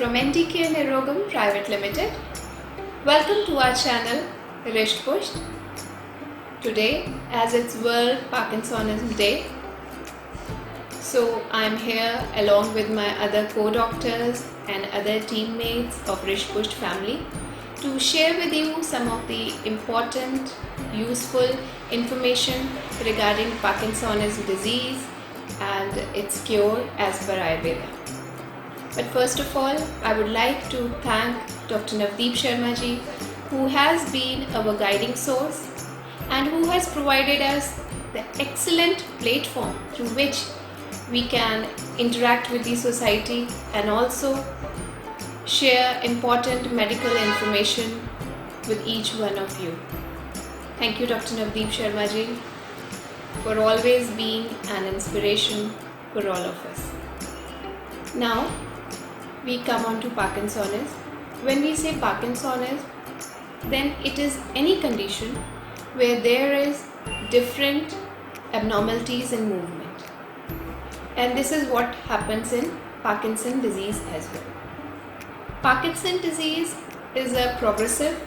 from NTK Nirogam Private Limited. Welcome to our channel Risht Pusht. Today, as it's World Parkinsonism Day, so I'm here along with my other co-doctors and other teammates of Risht Pusht family to share with you some of the important, useful information regarding Parkinsonism disease and its cure as per Ayurveda. But first of all, I would like to thank Dr. Navdeep Sharma ji, who has been our guiding source and who has provided us the excellent platform through which we can interact with the society and also share important medical information with each one of you. Thank you, Dr. Navdeep Sharma ji, for always being an inspiration for all of us. Now, we come on to Parkinsonism. When we say Parkinsonism, then it is any condition where there is different abnormalities in movement. And this is what happens in Parkinson disease as well. Parkinson disease is a progressive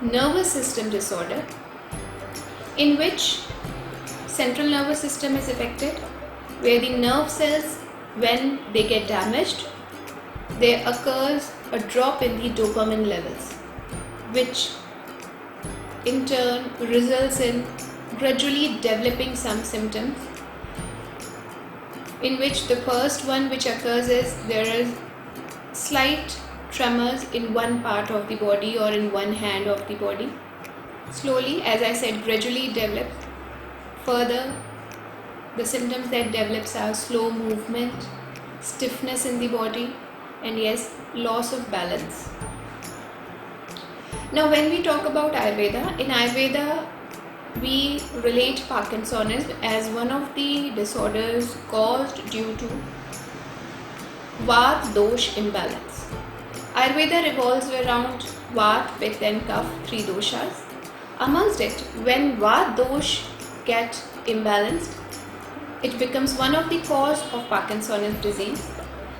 nervous system disorder in which central nervous system is affected, where the nerve cells, when they get damaged, there occurs a drop in the dopamine levels, which in turn results in gradually developing some symptoms, in which the first one which occurs is there is slight tremors in one part of the body or in one hand of the body. Slowly, as I said, gradually develops. Further, the symptoms that develops are slow movement, stiffness in the body, and yes, loss of balance. Now, when we talk about Ayurveda, in Ayurveda, we relate Parkinsonism as one of the disorders caused due to Vata dosh imbalance. Ayurveda revolves around Vata, Pitta and Kapha, three doshas. Amongst it, when Vata dosh get imbalanced, it becomes one of the cause of Parkinson's disease.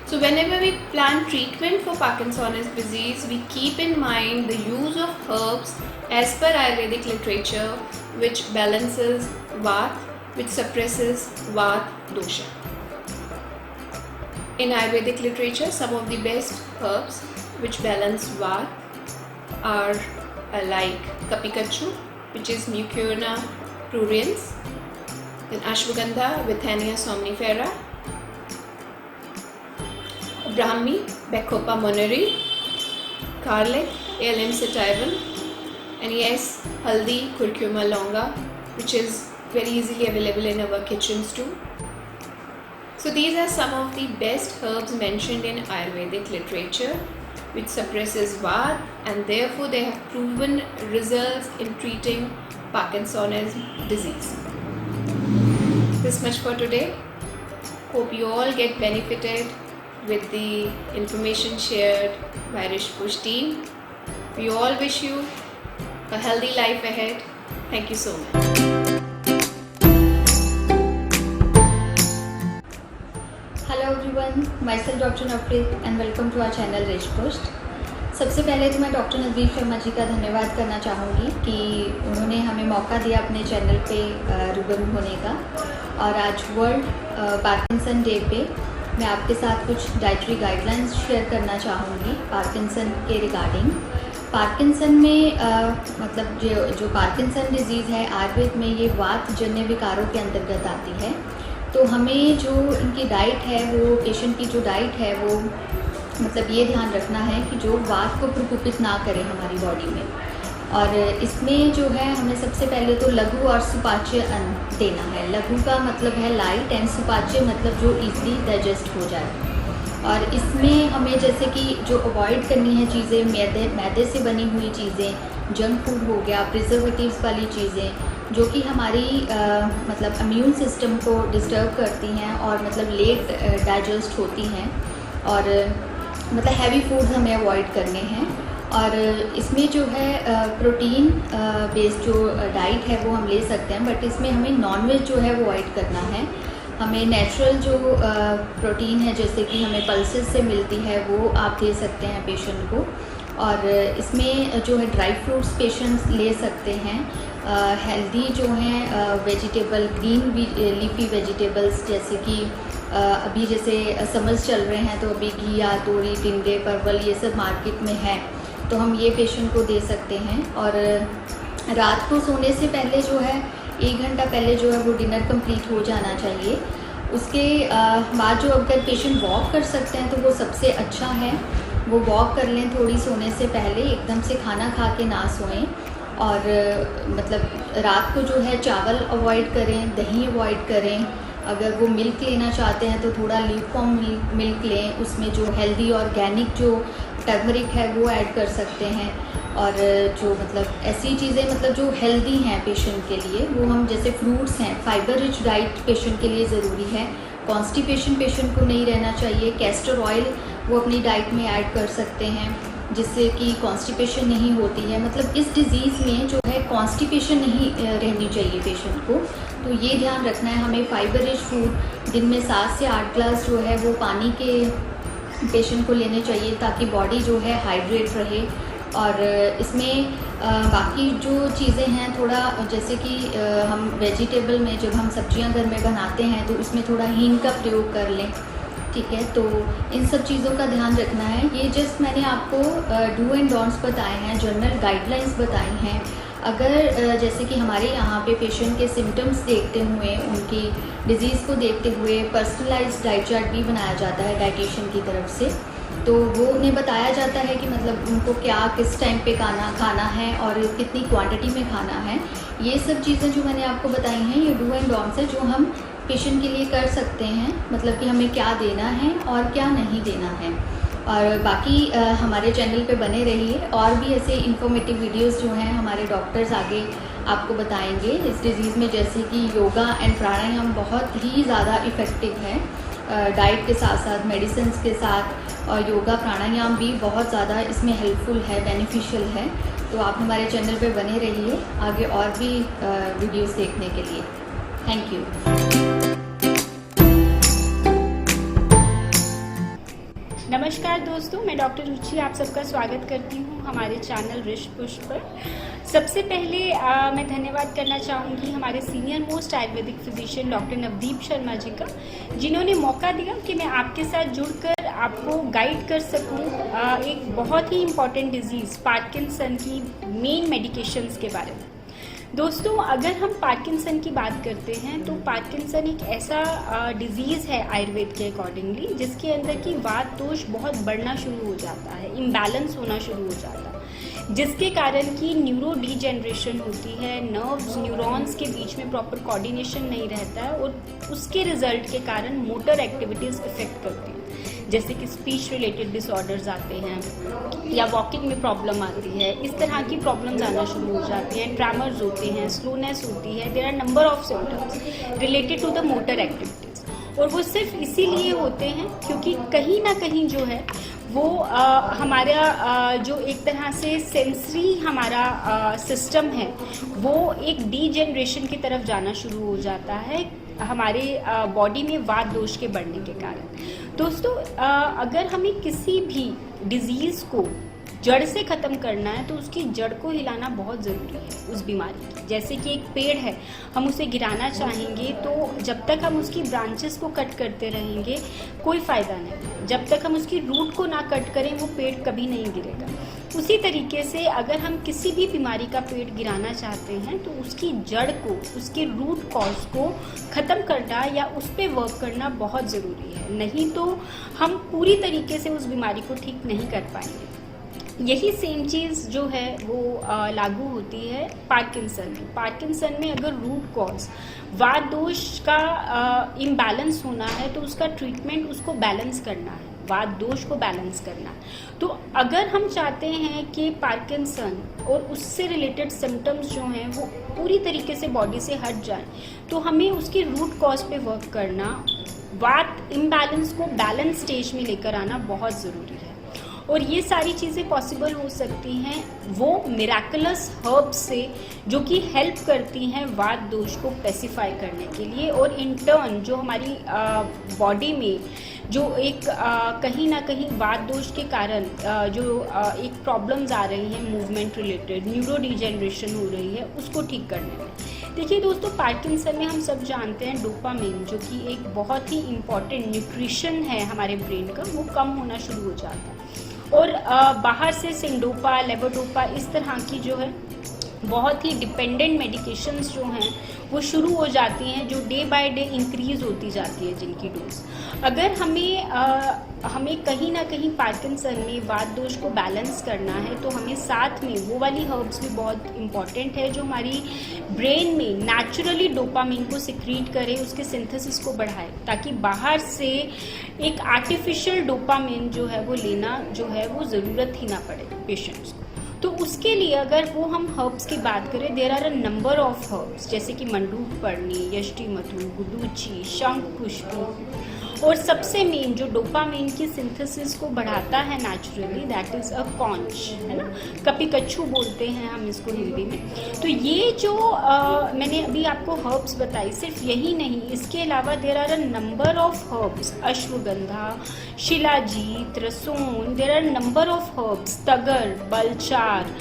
So whenever we plan treatment for Parkinson's disease, we keep in mind the use of herbs as per Ayurvedic literature, which balances Vata, which suppresses Vata dosha. In Ayurvedic literature, some of the best herbs which balance Vata are like Kapikachu, which is Mucuna pruriens, then Ashwagandha, Withania somnifera, Brahmi, Bacopa monnieri, garlic, Alum sativum, and yes, haldi, curcuma longa, which is very easily available in our kitchens too. So these are some of the best herbs mentioned in Ayurvedic literature, which suppresses Vata, and therefore they have proven results in treating Parkinson's disease. This much for today. Hope you all get benefited with the information shared by Risht Pusht team. We all wish you a healthy life ahead. Thank you so much. Hello everyone, myself Dr. Navdeep and welcome to our channel Risht Pusht. सबसे पहले तो मैं doctor Navdeep Sharma ji का धन्यवाद करना चाहूँगी कि उन्होंने हमें मौका दिया अपने चैनल पे रूबरू होने का। और आज वर्ल्ड पार्किंसन डे पे मैं आपके साथ कुछ डाइटरी गाइडलाइंस शेयर करना चाहूँगी पार्किंसन के रिगार्डिंग। पार्किंसन में मतलब जो पार्किंसन डिजीज़ है आयुर्वेद में ये वात जन्य विकारों के अंतर्गत आती है। तो हमें जो इनकी डाइट है, वो पेशेंट की जो डाइट है वो मतलब ये ध्यान रखना है कि जो वात को प्रकोपित ना करे हमारी बॉडी में। और इसमें जो है हमें सबसे पहले तो लघु और सुपाच्य अन्न देना है। लघु का मतलब है लाइट एंड सुपाच्य मतलब जो इजीली डाइजेस्ट हो जाए। और इसमें हमें जैसे कि जो अवॉइड करनी है चीज़ें, मैदे से बनी हुई चीज़ें, जंक फूड हो गया, प्रिजर्वेटिव्स वाली चीज़ें जो कि हमारी मतलब इम्यून सिस्टम को डिस्टर्ब करती हैं और मतलब लेट डाइजेस्ट होती हैं। और मतलब हैवी फूड्स हमें अवॉइड करने हैं। और इसमें जो है प्रोटीन बेस्ड जो डाइट है वो हम ले सकते हैं, बट इसमें हमें नॉनवेज जो है वो अवॉइड करना है। हमें नेचुरल जो प्रोटीन है जैसे कि हमें पल्सेस से मिलती है वो आप दे सकते हैं पेशेंट को। और इसमें जो है ड्राई फ्रूट्स पेशेंट्स ले सकते हैं। हेल्दी जो हैं वेजिटेबल ग्रीन लीफी वेजिटेबल्स जैसे कि अभी जैसे समर्स चल रहे हैं तो अभी घिया, तोरी, टिंडे, परवल ये सब मार्केट में है, तो हम ये पेशेंट को दे सकते हैं। और रात को सोने से पहले जो है 1 घंटा पहले जो है वो डिनर कंप्लीट हो जाना चाहिए। उसके बाद जो अगर पेशेंट वॉक कर सकते हैं तो वो सबसे अच्छा है, वो वॉक कर लें थोड़ी सोने से पहले, एकदम से खाना खा के ना सोएं। और मतलब रात को जो है चावल अवॉइड करें, दही अवॉइड करें। अगर वो मिल्क लेना चाहते हैं तो थोड़ा ल्यूकवार्म मिल्क लें, उसमें जो हेल्दी ऑर्गेनिक जो टर्मरिक है वो ऐड कर सकते हैं। और जो मतलब ऐसी चीज़ें मतलब जो हेल्दी हैं पेशेंट के लिए वो हम जैसे फ्रूट्स हैं, फाइबर रिच डाइट पेशेंट के लिए ज़रूरी है। कॉन्स्टिपेशन पेशेंट को नहीं रहना चाहिए। कैस्टर ऑयल वो अपनी डाइट में ऐड कर सकते हैं जिससे कि कॉन्स्टिपेशन नहीं होती है। मतलब इस डिज़ीज़ में जो है कॉन्स्टिपेशन नहीं रहनी चाहिए पेशेंट को, तो ये ध्यान रखना है हमें। फाइबर रिच फूड दिन में 7 से 8 ग्लास जो है वो पानी के पेशेंट को लेने चाहिए ताकि बॉडी जो है हाइड्रेट रहे। और इसमें बाकी जो चीज़ें हैं थोड़ा जैसे कि हम वेजिटेबल में जब हम सब्जियां घर में बनाते हैं तो उसमें थोड़ा हींग का प्रयोग कर लें, ठीक है। तो इन सब चीज़ों का ध्यान रखना है। ये जस्ट मैंने आपको डू एंड डोंट्स बताए हैं, जनरल गाइडलाइंस बताई हैं। अगर जैसे कि हमारे यहाँ पे पेशेंट के सिम्टम्स देखते हुए, उनकी डिज़ीज़ को देखते हुए पर्सनलाइज्ड डाइट चार्ट भी बनाया जाता है डाइटिशियन की तरफ से, तो वो उन्हें बताया जाता है कि मतलब उनको क्या किस टाइम पे खाना है और कितनी क्वांटिटी में खाना है। ये सब चीज़ें जो मैंने आपको बताई हैं ये डू एंड डोंट्स है जो हम पेशेंट के लिए कर सकते हैं, मतलब कि हमें क्या देना है और क्या नहीं देना है। और बाकी हमारे चैनल पे बने रहिए, और भी ऐसे इन्फॉर्मेटिव वीडियोस जो हैं हमारे डॉक्टर्स आगे आपको बताएंगे इस डिज़ीज़ में। जैसे कि योगा एंड प्राणायाम बहुत ही ज़्यादा इफ़ेक्टिव है डाइट के साथ साथ, मेडिसिन के साथ, और योगा प्राणायाम भी बहुत ज़्यादा इसमें हेल्पफुल है, बेनिफिशियल है। तो आप हमारे चैनल पे बने रहिए आगे और भी वीडियोस देखने के लिए। Thank you. नमस्कार दोस्तों, मैं डॉक्टर रुचि आप सबका स्वागत करती हूँ हमारे चैनल रिष्ट पुष्ट पर। सबसे पहले मैं धन्यवाद करना चाहूँगी हमारे senior most Ayurvedic physician doctor Navdeep Sharma ji का, जिन्होंने मौका दिया कि मैं आपके साथ जुड़कर आपको गाइड कर सकूँ एक बहुत ही इम्पॉर्टेंट डिजीज़ पार्किंसन की मेन मेडिकेशंस के बारे में। दोस्तों, अगर हम पार्किंसन की बात करते हैं तो पार्किंसन एक ऐसा डिजीज़ है आयुर्वेद के अकॉर्डिंगली जिसके अंदर की वात दोष बहुत बढ़ना शुरू हो जाता है, इम्बैलेंस होना शुरू हो जाता है, जिसके कारण की न्यूरो डीजेनरेशन होती है, नर्व्स न्यूरॉन्स के बीच में प्रॉपर कोऑर्डिनेशन नहीं रहता है और उसके रिजल्ट के कारण मोटर एक्टिविटीज़ इफेक्ट करती हैं, जैसे कि स्पीच रिलेटेड डिसऑर्डर्स आते हैं या वॉकिंग में प्रॉब्लम आती है। इस तरह की प्रॉब्लम्स आना शुरू हो जाती हैं, ट्रैमर्स होते हैं, स्लोनेस होती है। There are number of symptoms related to the motor activities, और वो सिर्फ इसीलिए होते हैं क्योंकि कहीं ना कहीं जो है वो हमारा जो एक तरह से सेंसरी हमारा सिस्टम है वो एक डीजेनरेशन की तरफ जाना शुरू हो जाता है हमारे बॉडी में वात दोष के बढ़ने के कारण। दोस्तों, अगर हमें किसी भी डिजीज़ को जड़ से ख़त्म करना है तो उसकी जड़ को हिलाना बहुत ज़रूरी है उस बीमारी की। जैसे कि एक पेड़ है, हम उसे गिराना चाहेंगे तो जब तक हम उसकी ब्रांचेस को कट करते रहेंगे कोई फ़ायदा नहीं। जब तक हम उसकी रूट को ना कट करें वो पेड़ कभी नहीं गिरेगा। उसी तरीके से अगर हम किसी भी बीमारी का पेड़ गिराना चाहते हैं तो उसकी जड़ को, उसके रूट कॉज को ख़त्म करना या उस पर वर्क करना बहुत ज़रूरी है, नहीं तो हम पूरी तरीके से उस बीमारी को ठीक नहीं कर पाएंगे। यही सेम चीज़ जो है वो लागू होती है पार्किंसन में। पार्किंसन में अगर रूट कॉज वात दोष का इम्बैलेंस होना है तो उसका ट्रीटमेंट उसको बैलेंस करना है, वात दोष को बैलेंस करना है। तो अगर हम चाहते हैं कि पार्किंसन और उससे रिलेटेड सिम्टम्स जो हैं वो पूरी तरीके से बॉडी से हट जाएं तो हमें उसके रूट कॉज पे वर्क करना, वात इम्बैलेंस को बैलेंस स्टेज में लेकर आना बहुत ज़रूरी है। और ये सारी चीज़ें पॉसिबल हो सकती हैं वो मिराकुलस हर्ब्स से, जो कि हेल्प करती हैं वात दोष को पेसिफाई करने के लिए, और इन टर्न जो हमारी बॉडी में जो एक कहीं ना कहीं वात दोष के कारण जो एक प्रॉब्लम्स आ रही हैं मूवमेंट रिलेटेड, न्यूरो डिजेनरेशन हो रही है, उसको ठीक करने में। देखिए दोस्तों, पार्किंसन में हम सब जानते हैं डोपामिन, जो कि एक बहुत ही इम्पॉर्टेंट न्यूट्रिशन है हमारे ब्रेन का, वो कम होना शुरू हो जाता है। और बाहर से सिंडोपा, लेवोडोपा, इस तरह की जो है बहुत ही डिपेंडेंट मेडिकेशंस जो हैं वो शुरू हो जाती हैं, जो डे बाय डे इंक्रीज़ होती जाती है जिनकी डोज। अगर हमें कहीं ना कहीं पार्किंसन में वात दोष को बैलेंस करना है, तो हमें साथ में वो वाली हर्ब्स भी बहुत इंपॉर्टेंट है जो हमारी ब्रेन में नेचुरली डोपामिन को सिक्रीट करे, उसके सिंथेसिस को बढ़ाए, ताकि बाहर से एक आर्टिफिशियल डोपामिन जो है वो लेना जो है वो ज़रूरत ही ना पड़े पेशेंट्स को। तो उसके लिए अगर वो हम हर्ब्स की बात करें, there are a number of herbs, जैसे कि मंडूकपर्णी, यष्टिमधु, गुडुचि, शंखपुष्पी, और सबसे मेन जो डोपामिन की सिंथेसिस को बढ़ाता है naturally, that is a conch, है ना, कपिकच्छू बोलते हैं हम इसको हिंदी में। तो ये जो मैंने अभी आपको हर्ब्स बताई, सिर्फ यही नहीं, इसके अलावा there are a number of herbs, ashwagandha, shilajit, rason, there are number of herbs, tagar, balchar,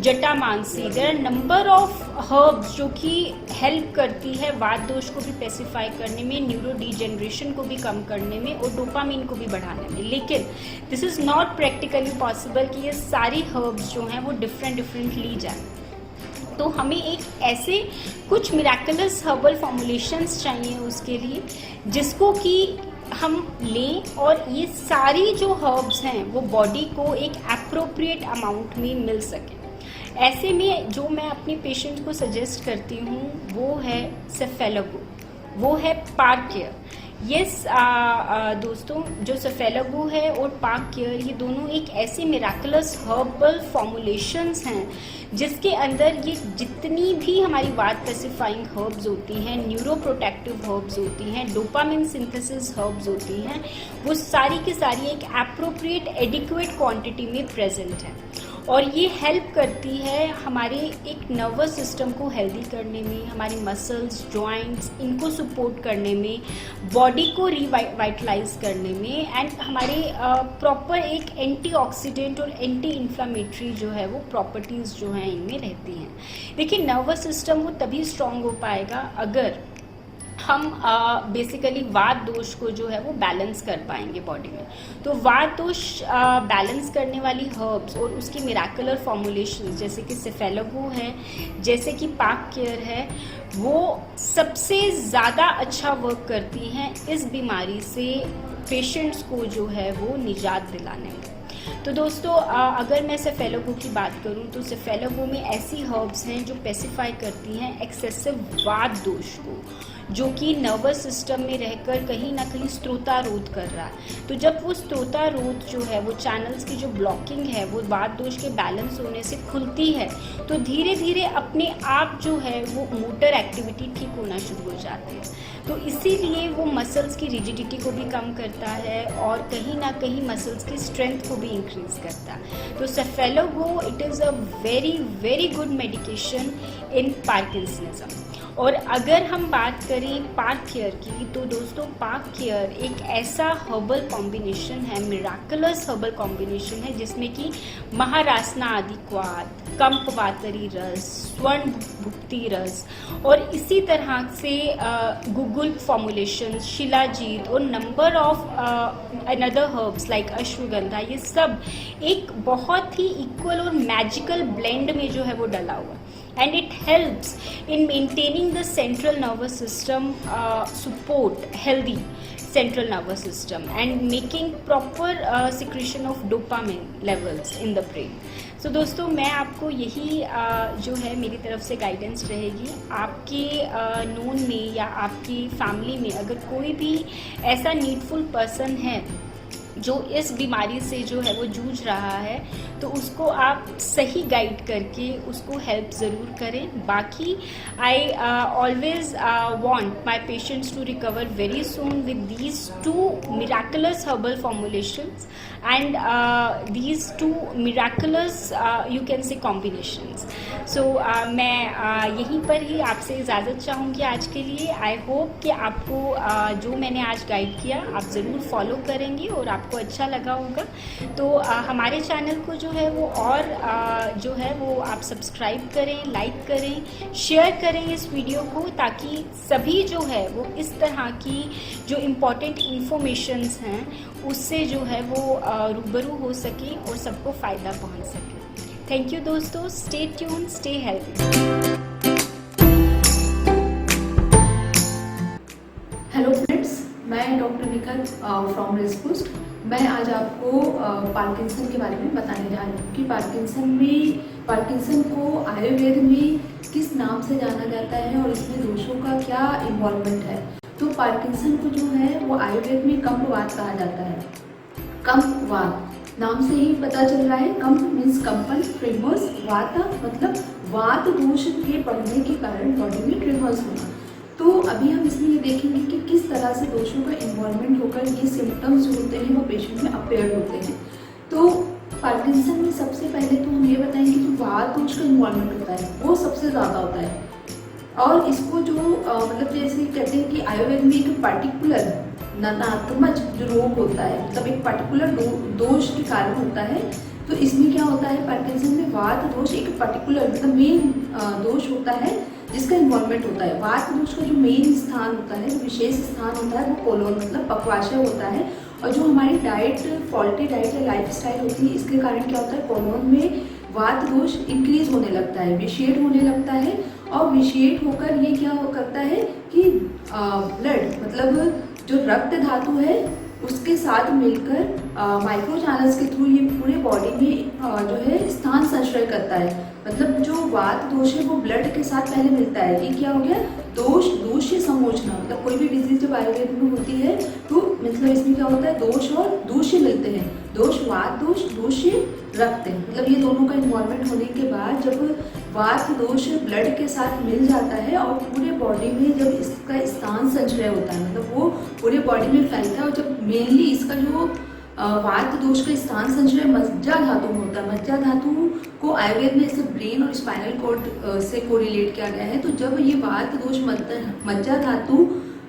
jatamansi, there are number of herbs जो कि हेल्प करती है वात दोष को भी पेसिफाई करने में, न्यूरो डिजेनरेशन को भी कम करने में, और डोपामिन को भी बढ़ाने में। लेकिन this is not practically possible कि ये सारी हर्ब्स जो हैं वो डिफरेंट ली जाए। तो हमें एक ऐसे कुछ मिराकुलस हर्बल फॉर्मुलेशंस चाहिए उसके लिए, जिसको कि हम लें, और ये सारी जो हर्ब्स हैं वो बॉडी को एक एप्रोप्रिएट अमाउंट में मिल सके। ऐसे में जो मैं अपने पेशेंट्स को सजेस्ट करती हूँ वो है सेफेलोगो, वो है पार्कियर। यस दोस्तों, जो सेफेलोगो है और पार्कियर, ये दोनों एक ऐसे मिराकुलस हर्बल फॉर्मुलेशंस हैं जिसके अंदर ये जितनी भी हमारी वात पेसिफाइंग हर्ब्स होती हैं, न्यूरो प्रोटेक्टिव हर्ब्स होती हैं, डोपामिन सिंथेसिस हर्ब्स होती हैं, वो सारी की सारी एक एप्रोप्रिएट एडिक्वेट क्वांटिटी में प्रेजेंट है। और ये हेल्प करती है हमारे एक नर्वस सिस्टम को हेल्दी करने में, हमारी मसल्स, जॉइंट्स, इनको सपोर्ट करने में, बॉडी को रिवाइटलाइज करने में, एंड हमारे प्रॉपर एक एंटीऑक्सीडेंट और एंटी इन्फ्लामेटरी जो है वो प्रॉपर्टीज़ जो हैं इनमें रहती हैं। देखिए, नर्वस सिस्टम वो तभी स्ट्रॉन्ग हो पाएगा अगर हम बेसिकली वात दोष को जो है वो बैलेंस कर पाएंगे बॉडी में। तो वात दोष बैलेंस करने वाली हर्ब्स और उसकी मिराकुलर फॉर्मुलेशन, जैसे कि सेफेलोगो है, जैसे कि पार्कियर है, वो सबसे ज़्यादा अच्छा वर्क करती हैं इस बीमारी से पेशेंट्स को जो है वो निजात दिलाने में। तो दोस्तों, अगर मैं सेफेलोगो की बात करूं तो सेफेलोगो में ऐसी हर्ब्स हैं जो पेसिफाई करती हैं एक्सेसिव वात दोष को, जो कि नर्वस सिस्टम में रहकर कहीं ना कहीं स्त्रोतारोध कर रहा है। तो जब वो स्त्रोतारोध जो है, वो चैनल्स की जो ब्लॉकिंग है, वो वात दोष के बैलेंस होने से खुलती है, तो धीरे धीरे अपने आप जो है वो मोटर एक्टिविटी ठीक होना शुरू हो जाती है। तो इसीलिए वो मसल्स की रिजिडिटी को भी कम करता है और कहीं ना कहीं मसल्स की स्ट्रेंथ को भी इंक्रीज करता है। तो सेफेलोगो it is a very very good medication in parkinsonism. और अगर हम बात करें पार्कियर की, तो दोस्तों पार्कियर एक ऐसा हर्बल कॉम्बिनेशन है, मिराकुलस हर्बल कॉम्बिनेशन है, जिसमें कि महारासना आदिक्वात, कंपवातरी रस, स्वर्ण भुक्ति रस, और इसी तरह से गुगुल फॉर्मुलेशन, शिलाजीत और number of another herbs like ashwagandha, ये सब एक बहुत ही इक्वल और मैजिकल ब्लेंड में जो है वो डला हुआ है। And it helps in maintaining the central nervous system support, healthy central nervous system, and making proper secretion of dopamine levels in the brain. So दोस्तों, मैं आपको यही जो है मेरी तरफ से गाइडेंस रहेगी। आपके नोन में या आपकी फैमिली में अगर कोई भी ऐसा नीडफुल पर्सन है जो इस बीमारी से जो है वो जूझ रहा है, तो उसको आप सही गाइड करके उसको हेल्प ज़रूर करें। बाकी I always want my patients to recover very soon with these two miraculous herbal formulations. and these two miraculous you can say combinations. So मैं यहीं पर ही आपसे इजाज़त चाहूँगी आज के लिए. आई होप कि आपको जो मैंने आज गाइड किया आप ज़रूर फॉलो करेंगे और आपको अच्छा लगा होगा. तो हमारे चैनल को जो है वो और जो है वो आप सब्सक्राइब करें, लाइक करें, शेयर करें इस वीडियो को, ताकि सभी जो है वो इस तरह की जो इम्पोर्टेंट इंफॉर्मेशंस हैं उससे जो है वो रूबरू हो सकें और सबको फ़ायदा पहुंच सके. थैंक यू दोस्तों. Stay tune, stay healthy. Hello friends, मैं डॉक्टर निखिल फ्रॉम रेस्पोस्ट. मैं आज आपको पार्किंसन के बारे में बताने जा रही हूँ कि पार्किंसन को आयुर्वेद में किस नाम से जाना जाता है और इसमें दोषों का क्या इन्वॉल्वमेंट है. तो पार्किंसन को जो है वो आयुर्वेद में कंपवात कहा जाता है. कंपवात नाम से ही पता चल रहा है. कंप मीन्स कंपन, ट्रिमर्स, वात मतलब वात दोष के बढ़ने के कारण बॉडी में ट्रिमर्स होना. तो अभी हम इसमें ये देखेंगे कि किस तरह से दोषों का इन्वॉल्वमेंट होकर ये सिम्टम्स जो होते हैं वो पेशेंट में अपेयर होते हैं. तो पार्किंसन में सबसे पहले तो हम ये बताएंगे कि वात दोष का इन्वॉल्वमेंट होता है वो सबसे ज़्यादा होता है. और इसको जो मतलब जैसे कहते हैं कि आयुर्वेद में एक पर्टिकुलर ननात्मज जो रोग होता है, मतलब एक पर्टिकुलर दोष के कारण होता है. तो इसमें क्या होता है, पार्किंसन में वात दोष एक पर्टिकुलर मतलब मेन दोष होता है जिसका इन्वॉल्वमेंट होता है. वात दोष का जो मेन स्थान होता है, विशेष स्थान होता है, वो कोलोन मतलब पक्वाशय होता है. और जो हमारी डाइट, फॉल्टी डाइट या लाइफस्टाइल होती है, इसके कारण क्या होता है, कोलोन में वात दोष इंक्रीज होने लगता है, विशेड होने लगता है. और विशेड होकर ये क्या करता है कि ब्लड मतलब जो रक्त धातु है उसके साथ मिलकर माइक्रो चैनल्स के थ्रू ये पूरे बॉडी में जो है स्थान संचय करता है. मतलब जो वात दोष है वो ब्लड के साथ पहले मिलता है. ये क्या हो गया, दोष समोचना. मतलब कोई भी डिजीज जब आयुर्वेद में होती है तो मतलब इसमें क्या होता है, दोष और दूष्य मिलते हैं. दोष वात दोष, दूष्य रक्त. मतलब ये दोनों का इन्वॉल्वमेंट होने के बाद जब वात दोष ब्लड के साथ मिल जाता है और पूरे बॉडी में जब इसका स्थान संचय होता है, मतलब वो पूरे बॉडी में फैलता है. और जब मेनली इसका जो वात दोष का स्थान संचय मज्जा धातु में होता है. मज्जा धातु को आयुर्वेद में इसे ब्रेन और स्पाइनल कॉर्ड से कोरिलेट किया गया है. तो जब ये वात दोष मज्जा धातु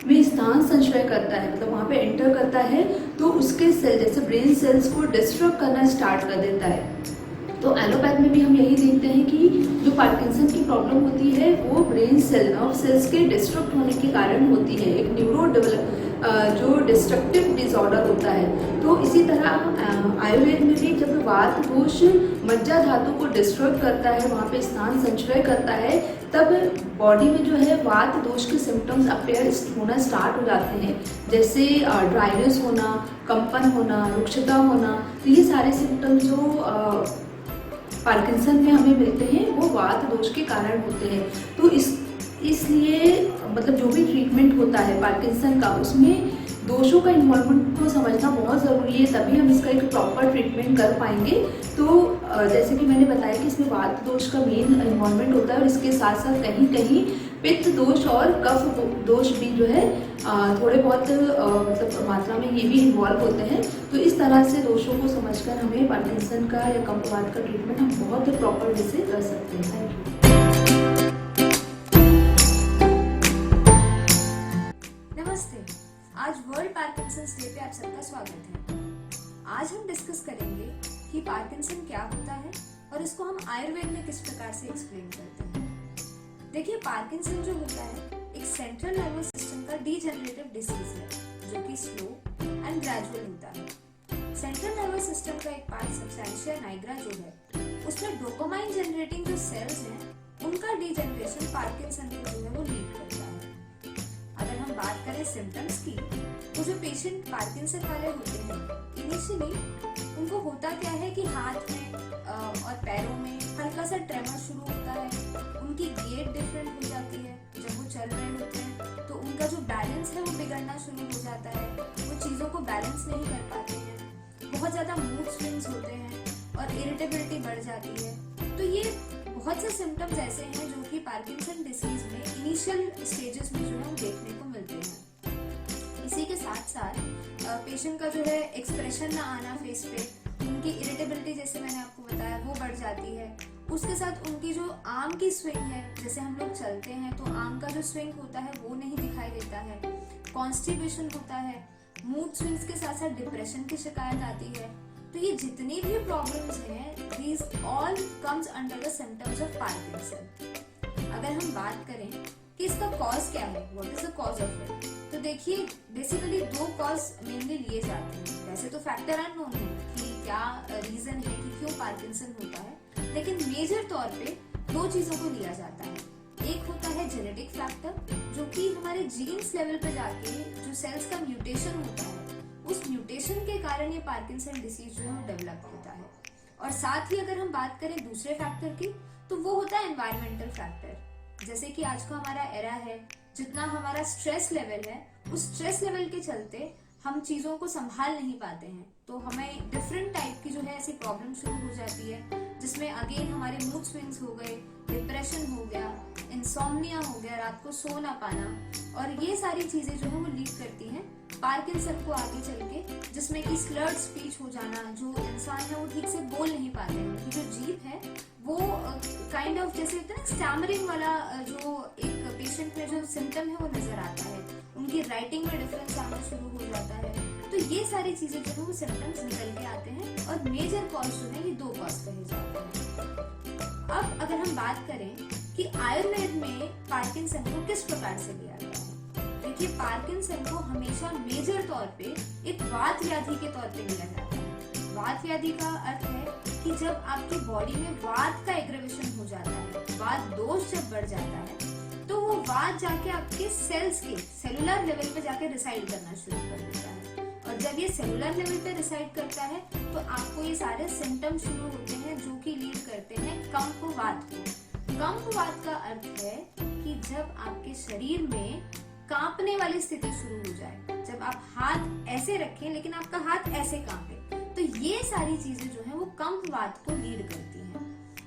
में स्थान संचय करता है, मतलब वहाँ पे एंटर करता है, तो उसके सेल जैसे ब्रेन सेल्स को डिस्ट्रॉय करना स्टार्ट कर देता है. तो एलोपैथ में भी हम यही देखते हैं कि जो पार्किंसन की प्रॉब्लम होती है वो ब्रेन सेल, नर्व सेल्स के डिस्ट्रक्ट होने के कारण होती है. एक जो डिस्ट्रक्टिव डिसऑर्डर होता है. तो इसी तरह आयुर्वेद में भी जब वात दोष मज्जा धातु को डिस्ट्रॉय करता है, वहाँ पे स्थान संचय करता है, तब बॉडी में जो है वात दोष के सिम्टम्स अपेयर होना स्टार्ट हो जाते हैं. जैसे ड्राइनेस होना, कंपन होना, रुक्षता होना. तो ये सारे सिम्टम्स जो पार्किंसन में हमें मिलते हैं वो वात दोष के कारण होते हैं. तो इसलिए मतलब जो भी ट्रीटमेंट होता है पार्किंसन का, उसमें दोषों का इन्वॉल्वमेंट को समझना बहुत ज़रूरी है, तभी हम इसका एक प्रॉपर ट्रीटमेंट कर पाएंगे. तो जैसे कि मैंने बताया कि इसमें वात दोष का मेन इन्वॉल्वमेंट होता है और इसके साथ साथ कहीं कहीं पित्त दोष और कफ दोष भी जो है थोड़े बहुत मतलब मात्रा में ये भी इन्वॉल्व होते हैं. तो इस तरह से दोषों को समझकर हमें पार्किंसन का या कंपवात का ट्रीटमेंट हम बहुत प्रॉपर वे से कर सकते हैं. Thank you. नमस्ते. आज वर्ल्ड पार्किंसंस डे पे आप सबका स्वागत है. आज हम डिस्कस करेंगे कि पार्किंसन क्या होता है और इसको हम आयुर्वेद में किस प्रकार से एक्सप्लेन करते हैं. देखिए, पार्किंसन जो होता है एक सेंट्रल नर्वस सिस्टम का डीजेनरेटिव डिसीज है जो कि स्लो एंड ग्रेजुअल होता है. सेंट्रल नर्वस सिस्टम का एक पार्ट सबस्टेंशिया नाइग्रा जो है उसमें डोपामाइन जनरेटिंग जो सेल्स हैं उनका डीजेनरेशन पार्किंसन को जो है वो लीड करता है. अगर हम बात करें सिम्टम्स की, तो जो पेशेंट पार्किंसन वाले होते हैं इनिशियली उनको होता क्या है कि हाथ में और पैरों में हल्का सा ट्रेमर शुरू होता है. उनकी गेट डिफरेंट हो जाती है. जब वो चल रहे होते हैं तो उनका जो बैलेंस है वो बिगड़ना शुरू हो जाता है. वो चीज़ों को बैलेंस नहीं कर पाते हैं. बहुत ज़्यादा मूड स्विंग्स होते हैं और इरिटेबिलिटी बढ़ जाती है. तो ये बहुत से सिम्टम्स ऐसे हैं जो कि पार्किंसन डिसीज में इनिशियल स्टेजेस में जो है देखने को मिलते हैं. इसी के साथ साथ पेशेंट का जो है एक्सप्रेशन ना आना फेस पे, उनकी इरिटेबिलिटी जैसे मैंने आपको बताया वो बढ़ जाती है। उसके साथ उनकी जो आर्म की स्विंग है, जैसे हम लोग चलते हैं तो आर्म का जो स्विंग होता है वो नहीं दिखाई देता है, कॉन्स्टिपेशन होता है, मूड स्विंग्स के साथ साथ डिप्रेशन की शिकायत आती है। तो ये जितनी भी प्रॉब्लम्स हैं, these all comes under the symptoms of Parkinson. अगर हम बात करें कि इसका कॉज क्या है, what is the cause of it, तो देखिए बेसिकली 2 कॉज मेनली लिए जाते हैं। वैसे तो फैक्टर अननोन है कि क्या रीजन है कि क्यों पार्किंसन होता है, लेकिन मेजर तौर पे 2 चीजों को लिया जाता है। एक होता है जेनेटिक फैक्टर, जो कि हमारे जीन्स लेवल पे जाके जो सेल्स का म्यूटेशन होता है, उस म्यूटेशन के कारण ये पार्किंसन डिसीज जो है वो डेवलप होता है। और साथ ही अगर हम बात करें दूसरे फैक्टर की, तो वो होता है एनवायरमेंटल फैक्टर। जैसे कि आज का हमारा एरा है, जितना हमारा स्ट्रेस लेवल है, उस स्ट्रेस लेवल के चलते हम चीजों को संभाल नहीं पाते हैं, तो हमें डिफरेंट टाइप की जो है ऐसी प्रॉब्लम शुरू हो जाती है, जिसमें अगेन हमारे मूड स्विंग्स हो गए, डिप्रेशन हो गया, इंसोम्निया हो गया, रात को सो ना पाना, और ये सारी चीजें जो है वो लीड करती हैं पार्किंसन को आगे चल के, जिसमें कि स्लर्ड स्पीच हो जाना, जो इंसान है वो ठीक से बोल नहीं पाते हैं, उनकी जो जीभ है वो काइंड ऑफ जैसे होता है ना स्टैमरिंग वाला जो एक पेशेंट में जो सिम्टम है वो नजर आता है, उनकी राइटिंग में डिफरेंस आना शुरू हो जाता है। तो ये सारी चीजें जो है वो सिम्टम्स निकल के आते हैं, और मेजर कॉज जो है ये 2 कॉज कहे जाते हैं। अब अगर हम बात करें कि आयुर्वेद में पार्किंसन को किस प्रकार से लिया गया है, देखिए पार्किंसन को हमेशा मेजर तौर पे एक वात व्याधि के तौर पे लिया जाता है। वात व्याधि का अर्थ है कि जब आपकी बॉडी में वात का एग्रेवेशन हो जाता है, वात दोष जब बढ़ जाता है, तो वो वात जाके आपके सेल्स के सेलुलर लेवल पे जाके रिसाइड करना शुरू कर देता है। और जब ये सेलुलर लेवल पे रिसाइड करता है तो आपको ये सारे सिम्टम शुरू होते हैं, जो कि लीड करते हैं कंपवात को। कंपवात का अर्थ है कि जब आपके शरीर में कांपने वाली स्थिति शुरू हो जाए, जब आप हाथ ऐसे रखें लेकिन आपका हाथ ऐसे कांपे, तो ये सारी चीजें जो है वो कंपवात को लीड करती हैं।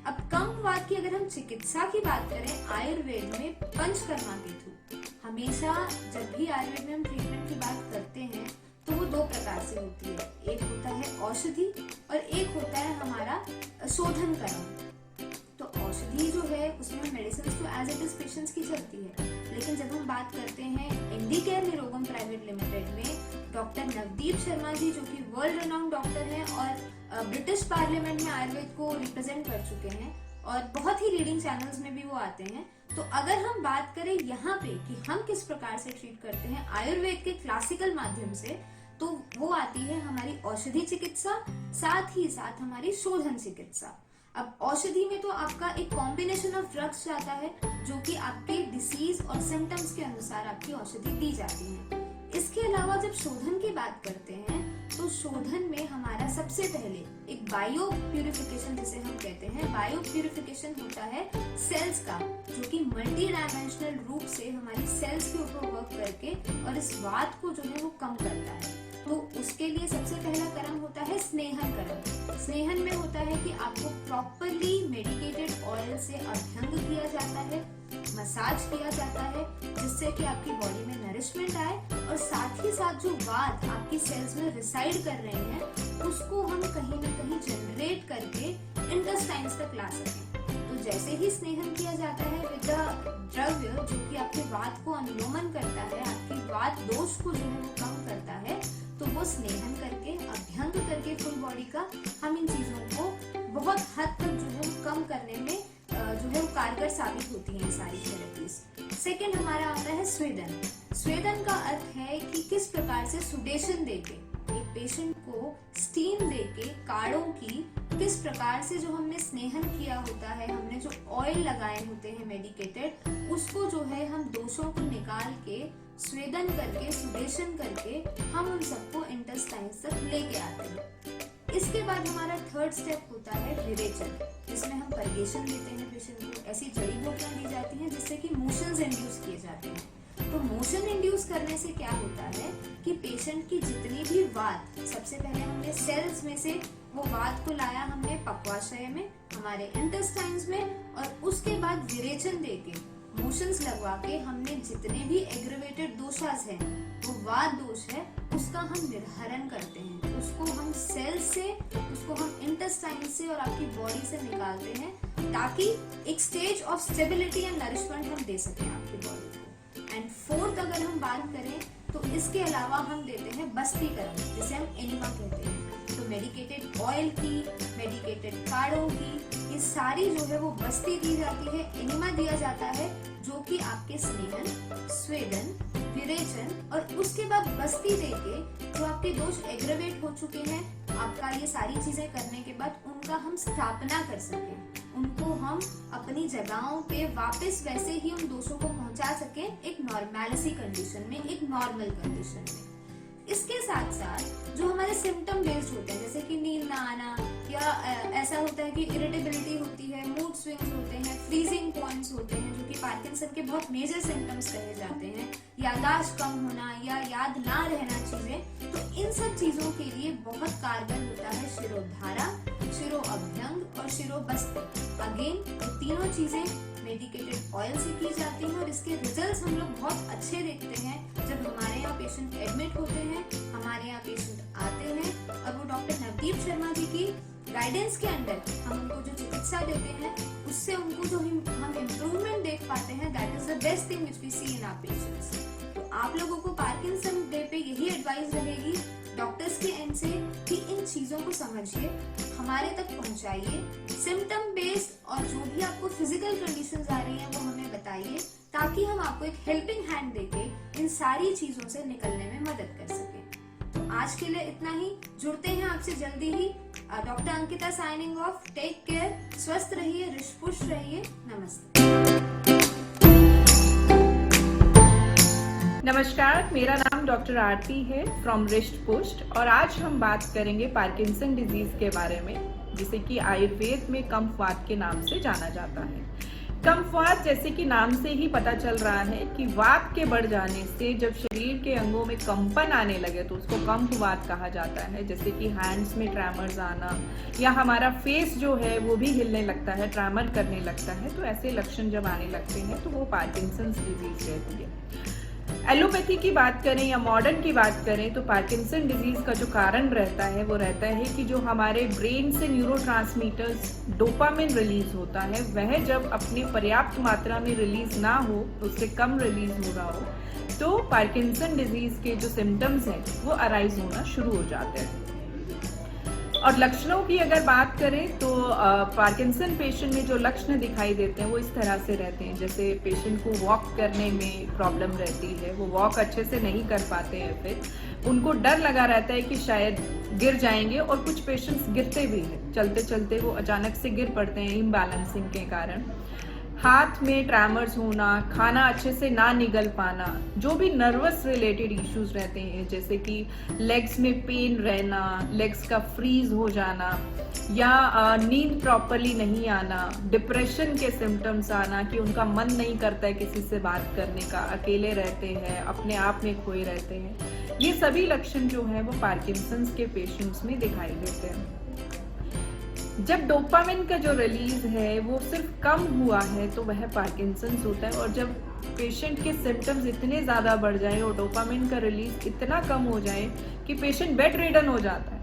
अब कंपवात की अगर हम चिकित्सा की बात करें आयुर्वेद में पंचकर्मा के थ्रू, हमेशा जब भी आयुर्वेद में हम ट्रीटमेंट की बात करते हैं तो वो 2 प्रकार से होती है। एक होता है औषधि और एक होता है हमारा शोधन कर्म। तो औषधि जो है उसमें मेडिसिन तो एज इट इज पेशेंट्स की चलती है, लेकिन जब हम बात करते हैं इंडिकेयर निरोगम प्राइवेट लिमिटेड में डॉक्टर नवदीप शर्मा जी, जो कि वर्ल्ड रेनाउंड डॉक्टर हैं और ब्रिटिश पार्लियामेंट में आयुर्वेद को रिप्रेजेंट कर चुके हैं और बहुत ही रीडिंग चैनल्स में भी वो आते हैं। तो अगर हम बात करें यहाँ पे कि हम किस प्रकार से ट्रीट करते हैं आयुर्वेद के क्लासिकल माध्यम से, तो वो आती है हमारी औषधि चिकित्सा, साथ ही साथ हमारी शोधन चिकित्सा। अब औषधि में तो आपका एक कॉम्बिनेशन ऑफ ड्रग्स जाता है, जो कि आपके डिसीज और सिम्टम्स के अनुसार आपकी औषधि दी जाती है। इसके अलावा जब शोधन की बात करते हैं तो शोधन में हमारा सबसे पहले एक बायो प्यूरिफिकेशन जिसे हम कहते हैं, बायो प्यूरिफिकेशन होता है सेल्स का, जो कि मल्टी डायमेंशनल रूप से हमारी सेल्स के ऊपर वर्क करके और इस वात को जो है वो कम करता है। तो उसके लिए सबसे पहला कर्म होता है स्नेहन कर्म। स्नेहन में होता है कि आपको प्रॉपरली मेडिकेटेड ऑयल से अभ्यंग किया जाता है, मसाज किया जाता है, जिससे कि आपकी बॉडी में नरिशमेंट आए और साथ ही साथ जो वात आपकी सेल्स में रिसाइड कर रहे हैं उसको हम कहीं ना कहीं जनरेट करके इंटेस्टाइन्स तक ला सकें। तो जैसे ही स्नेहन किया जाता है विद द्रव्य जो कि आपके वात को अनुलोमन करता है, आपकी वात दोष को जो है वो कम करता है, तो वो स्नेहन करके अभ्यंग करके फुल बॉडी का हम इन चीजों को बहुत हद तक जो है वो कम करने में जो है वो कारगर साबित होती हैं सारी थेरेपीज। सेकेंड हमारा आता है स्वेदन। स्वेदन का अर्थ है कि किस प्रकार से सुडेशन देके एक पेशेंट को स्टीम देके काढ़ों की किस प्रकार से जो हमने स्नेहन किया होता है, हमने जो ऑयल लगाए होते हैं मेडिकेटेड, उसको जो है हम दोषों को निकाल के स्वेदन करके सुडेशन करके हम उन सबको इंटेस्टाइन्स तक लेके आते हैं। इसके बाद हमारा थर्ड स्टेप होता है विरेचन, जिसमें हम परगेशन देते हैं पेशेंट को। ऐसी जड़ी बूटियां दी जाती हैं जिससे कि मोशंस इंड्यूस किए जाते हैं। तो मोशन इंड्यूस करने से क्या होता है कि पेशेंट की जितनी भी वात, सबसे पहले हमने सेल्स में से वो वात को लाया हमने पक्वाशय में, हमारे इंटेस्टाइन्स में, और उसके बाद विरेचन देके मोशंस लगवा के हमने जितने भी एग्रेवेटेड दोषास हैं, वो वात दोष है, उसका हम निर्हरण करते हैं। उसको हम सेल से, उसको हम इंटेस्टाइन से और आपकी बॉडी से निकालते हैं, ताकि एक stage of stability and nourishment हम दे सकें आपकी बॉडी को। एंड फोर्थ अगर हम बात करें तो इसके अलावा हम देते हैं बस्तीकरण, जिसे हम एनिमा कहते हैं। तो मेडिकेटेड ऑयल की, मेडिकेटेड काढ़ों की, ये सारी जो है वो बस्ती दी जाती है, एनिमा दिया जाता है, जो कि आपके स्नेहन, स्वेदन, विरेचन और उसके बाद बस्ती देके जो आपके दोष एग्रेवेट हो चुके हैं, आपका ये सारी चीजें करने के बाद उनका हम स्थापना कर सकें, उनको हम अपनी जगहों पे वापस वैसे ही हम दोषों को पहुंचा सकें एक नॉर्मैलिसी कंडीशन में, एक नॉर्मल कंडीशन में। इसके साथ साथ जो हमारे सिम्टम बेस्ड होते हैं, जैसे कि नींद ना आना, या ऐसा होता है कि इरिटेबिलिटी होती है, मूड स्विंग्स होते हैं, फ्रीजिंग पॉइंट्स होते हैं, जो कि पार्किंसन के बहुत मेजर सिम्टम्स कहे जाते हैं, याददाश्त कम होना या याद ना रहना चीजें, तो इन सब चीजों के लिए बहुत कारगर होता है शिरोधारा, शिरोअभ्यंग और शिरोबस्ती। अगेन ये तीनों चीजें मेडिकेटेड ऑयल से की जाती हैं और इसके रिजल्ट्स हम लोग बहुत अच्छे देखते हैं जब हमारे यहाँ पेशेंट एडमिट होते हैं, हमारे यहाँ पेशेंट आते हैं और वो डॉक्टर नवदीप शर्मा जी की गाइडेंस के अंडर हम उनको जो चिकित्सा देते हैं, उससे उनको जो हम इम्प्रूवमेंट देख पाते हैं, that is the best thing which we see in our patients. तो आप लोगों को पार्किंसन डे पे यही एडवाइस रहेगी डॉक्टर्स के एंड से कि इन चीजों को समझिए, हमारे तक पहुंचाइए, सिम्टम बेस्ड और जो भी आपको फिजिकल कंडीशंस आ रही हैं वो हमें बताइए, ताकि हम आपको एक हेल्पिंग हैंड देके इन सारी चीजों से निकलने में मदद कर सकें। तो आज के लिए इतना ही, जुड़ते हैं आपसे जल्दी ही। Doctor Ankita signing off. Take care, स्वस्थ रहिए, रिष्टपुष्ट रहिए। नमस्ते। नमस्कार, मेरा नाम डॉक्टर आरती है फ्रॉम रिष्टपुष्ट और आज हम बात करेंगे पार्किंसन डिजीज के बारे में, जिसे कि आयुर्वेद में कम्फवात के नाम से जाना जाता है। कम्फवात जैसे कि नाम से ही पता चल रहा है कि वात के बढ़ जाने से जब शरीर के अंगों में कंपन आने लगे तो उसको कम्फवात कहा जाता है। जैसे कि हैंड्स में ट्रैमर्स आना या हमारा फेस जो है वो भी हिलने लगता है, ट्रैमर करने लगता है, तो ऐसे लक्षण जब आने लगते हैं तो वो पार्किंसंस डिजीज रहती है। एलोपैथी की बात करें या मॉडर्न की बात करें तो पार्किंसन डिजीज का जो कारण रहता है वो रहता है कि जो हमारे ब्रेन से न्यूरोट्रांसमीटर्स डोपामिन रिलीज होता है, वह जब अपनी पर्याप्त मात्रा में रिलीज ना हो, उससे कम रिलीज हो रहा हो, तो पार्किंसन डिजीज के जो सिम्टम्स हैं वो अराइज होना शुरू हो जाते हैं। और लक्षणों की अगर बात करें तो पार्किंसन पेशेंट में जो लक्षण दिखाई देते हैं वो इस तरह से रहते हैं। जैसे पेशेंट को वॉक करने में प्रॉब्लम रहती है, वो वॉक अच्छे से नहीं कर पाते हैं, फिर उनको डर लगा रहता है कि शायद गिर जाएंगे, और कुछ पेशेंट्स गिरते भी हैं, चलते चलते वो अचानक से गिर पड़ते हैं इम्बैलेंसिंग के कारण। हाथ में ट्रैमर्स होना, खाना अच्छे से ना निगल पाना, जो भी नर्वस रिलेटेड इश्यूज रहते हैं, जैसे कि लेग्स में पेन रहना, लेग्स का फ्रीज हो जाना या नींद प्रॉपरली नहीं आना, डिप्रेशन के सिम्टम्स आना कि उनका मन नहीं करता है किसी से बात करने का, अकेले रहते हैं, अपने आप में खोए रहते हैं, ये सभी लक्षण जो है वो पार्किंसंस के पेशेंट्स में दिखाई देते हैं। जब डोपामिन का जो रिलीज है वो सिर्फ कम हुआ है तो वह पार्किंसंस होता है, और जब पेशेंट के सिम्टम्स इतने ज़्यादा बढ़ जाए और डोपामिन का रिलीज इतना कम हो जाए कि पेशेंट बेड रिडन हो जाता है,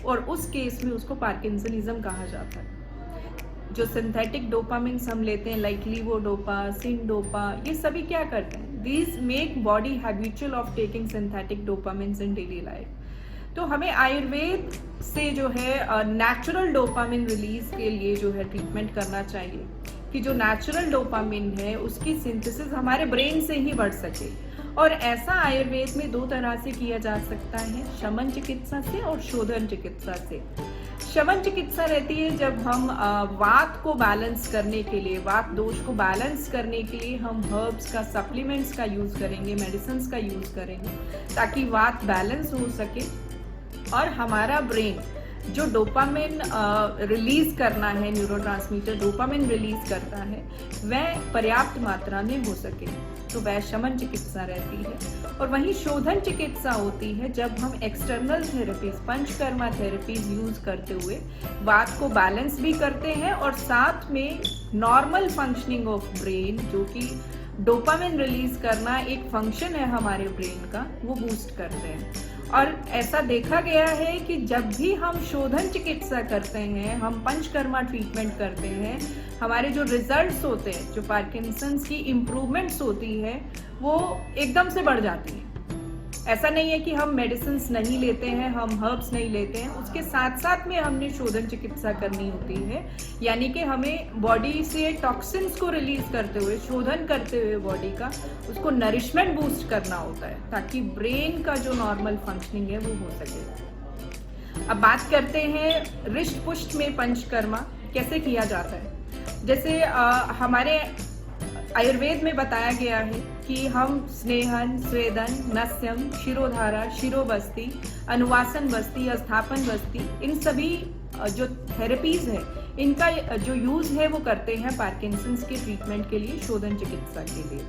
और उस केस में उसको पार्किंसनिज्म कहा जाता है। जो सिंथेटिक डोपामिन हम लेते हैं लाइक लीवोडोपा, सिंडोपा, ये सभी क्या करते हैं, these make body habitual of taking synthetic dopamine in daily life. तो हमें आयुर्वेद से जो है नेचुरल डोपामिन रिलीज के लिए जो है ट्रीटमेंट करना चाहिए कि जो नेचुरल डोपामिन है उसकी सिंथेसिस हमारे ब्रेन से ही बढ़ सके। और ऐसा आयुर्वेद में दो तरह से किया जा सकता है, शमन चिकित्सा से और शोधन चिकित्सा से। शमन चिकित्सा रहती है जब हम वात को बैलेंस करने के लिए, वात दोष को बैलेंस करने के लिए हम हर्ब्स का, सप्लीमेंट्स का यूज करेंगे, मेडिसिन का यूज करेंगे, ताकि वात बैलेंस हो सके और हमारा ब्रेन जो डोपामिन रिलीज करना है, न्यूरोट्रांसमीटर डोपामिन रिलीज करता है, वह पर्याप्त मात्रा में हो सके, तो वह शमन चिकित्सा रहती है। और वहीं शोधन चिकित्सा होती है जब हम external therapies, panchakarma therapies use करते हुए वात को बैलेंस भी करते हैं और साथ में नॉर्मल फंक्शनिंग ऑफ ब्रेन, जो कि डोपामिन रिलीज करना एक फंक्शन है हमारे ब्रेन का, वो बूस्ट करते हैं। और ऐसा देखा गया है कि जब भी हम शोधन चिकित्सा करते हैं, हम पंचकर्मा ट्रीटमेंट करते हैं, हमारे जो रिजल्ट्स होते हैं, जो पार्किंसंस की इम्प्रूवमेंट्स होती है, वो एकदम से बढ़ जाती है। ऐसा नहीं है कि हम मेडिसिन्स नहीं लेते हैं, हम हर्ब्स नहीं लेते हैं, उसके साथ साथ में हमने शोधन चिकित्सा करनी होती है। यानी कि हमें बॉडी से टॉक्सिन्स को रिलीज करते हुए, शोधन करते हुए बॉडी का, उसको नरिशमेंट बूस्ट करना होता है ताकि ब्रेन का जो नॉर्मल फंक्शनिंग है वो हो सके। अब बात करते हैं रिष्ट पुष्ट में पंचकर्मा कैसे किया जाता है। जैसे हमारे आयुर्वेद में बताया गया है कि हम स्नेहन, स्वेदन, नस्यम, शिरोधारा, शिरोबस्ती, अनुवासन बस्ती, स्थापन बस्ती, इन सभी जो थेरेपीज है, इनका जो यूज है वो करते हैं पार्किंसंस के ट्रीटमेंट के लिए, शोधन चिकित्सा के लिए।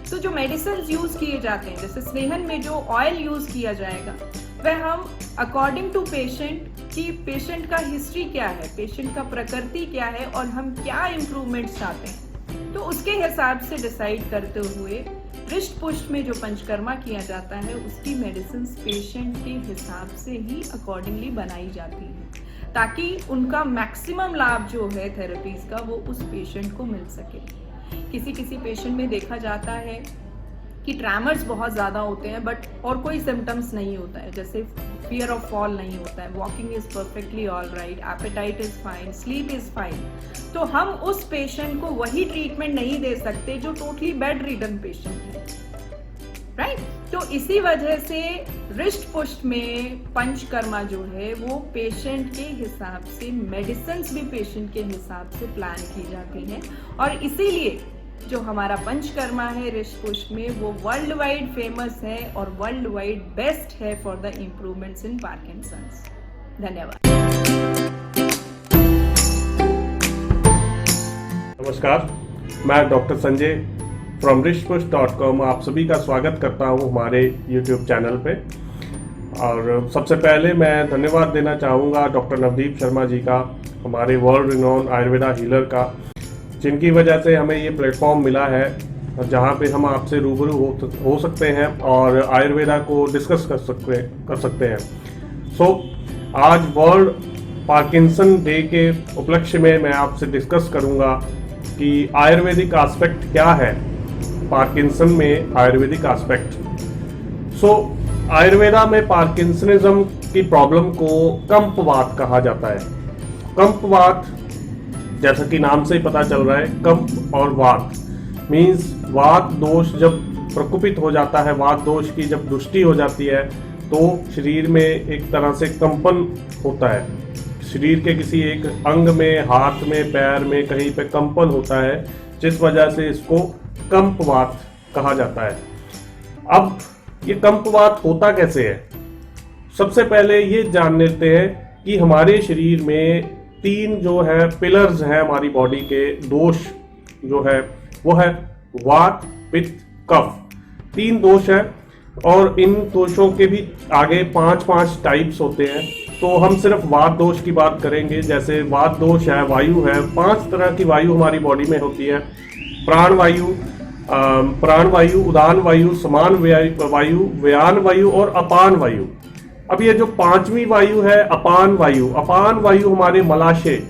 तो जो मेडिसिन यूज किए जाते हैं, जैसे स्नेहन में जो ऑयल यूज किया जाएगा, वह हम अकॉर्डिंग टू पेशेंट कि पेशेंट का हिस्ट्री क्या है, पेशेंट का प्रकृति क्या है और हम क्या इम्प्रूवमेंट चाहते हैं, तो उसके हिसाब से डिसाइड करते हुए रिष्ट पुष्ट में जो पंचकर्मा किया जाता है, उसकी मेडिसिन पेशेंट के हिसाब से ही अकॉर्डिंगली बनाई जाती है ताकि उनका मैक्सिमम लाभ जो है थेरेपीज का वो उस पेशेंट को मिल सके। किसी पेशेंट में देखा जाता है कि ट्रैमर्स बहुत ज़्यादा होते हैं बट और कोई सिम्टम्स नहीं होता है, जैसे फियर ऑफ फॉल नहीं होता है, walking is perfectly all right, appetite is fine, sleep is fine, तो हम उस पेशेंट को वही ट्रीटमेंट नहीं दे सकते जो टोटली बेड रिडन पेशेंट है, राइट। तो इसी वजह से रिष्ट पुष्ट में पंचकर्मा जो है वो पेशेंट के हिसाब से, मेडिसिन भी पेशेंट के हिसाब से प्लान की जाती हैं और इसीलिए जो हमारा पंचकर्मा है रिष्ट पुष्ट में वो वर्ल्ड वाइड फेमस है और वर्ल्ड वाइड बेस्ट है for the improvements in Parkinson's. धन्यवाद। नमस्कार, मैं डॉक्टर संजय फ्रॉम rishtpush.com आप सभी का स्वागत करता हूं हमारे YouTube चैनल पे। और सबसे पहले मैं धन्यवाद देना चाहूँगा डॉक्टर नवदीप शर्मा जी का, हमारे वर्ल्ड रिनोन आयुर्वेदा हीलर का, जिनकी वजह से हमें ये प्लेटफॉर्म मिला है जहाँ पे हम आपसे रूबरू हो सकते हैं और आयुर्वेदा को डिस्कस कर सकते हैं। आज वर्ल्ड पार्किंसन डे के उपलक्ष्य में मैं आपसे डिस्कस करूँगा कि आयुर्वेदिक एस्पेक्ट क्या है, पार्किंसन में आयुर्वेदिक एस्पेक्ट। आयुर्वेदा में पार्किंसनिज्म की प्रॉब्लम को कंपवात कहा जाता है। कंपवात जैसा कि नाम से ही पता चल रहा है, कंप और वात मीन्स वात दोष जब प्रकोपित हो जाता है, वात दोष की जब दृष्टि हो जाती है तो शरीर में एक तरह से कंपन होता है। शरीर के किसी एक अंग में, हाथ में, पैर में कहीं पे कंपन होता है, जिस वजह से इसको कंपवात कहा जाता है। अब ये कंपवात होता कैसे है? सबसे पहले ये जान लेते हैं कि हमारे शरीर में 3 जो है पिलर्स हैं हमारी बॉडी के, दोष जो है वो है वात, पित्त, कफ। 3 दोष हैं और इन दोषों के भी आगे 5 टाइप्स होते हैं। तो हम सिर्फ वात दोष की बात करेंगे। जैसे वात दोष है, वायु है, 5 तरह की वायु हमारी बॉडी में होती है। प्राण वायु, उदान वायु, समान वायु, व्यान वायु और अपान वायु। अब ये जो 5वीं वायु है अपान वायु हमारे मलाशय,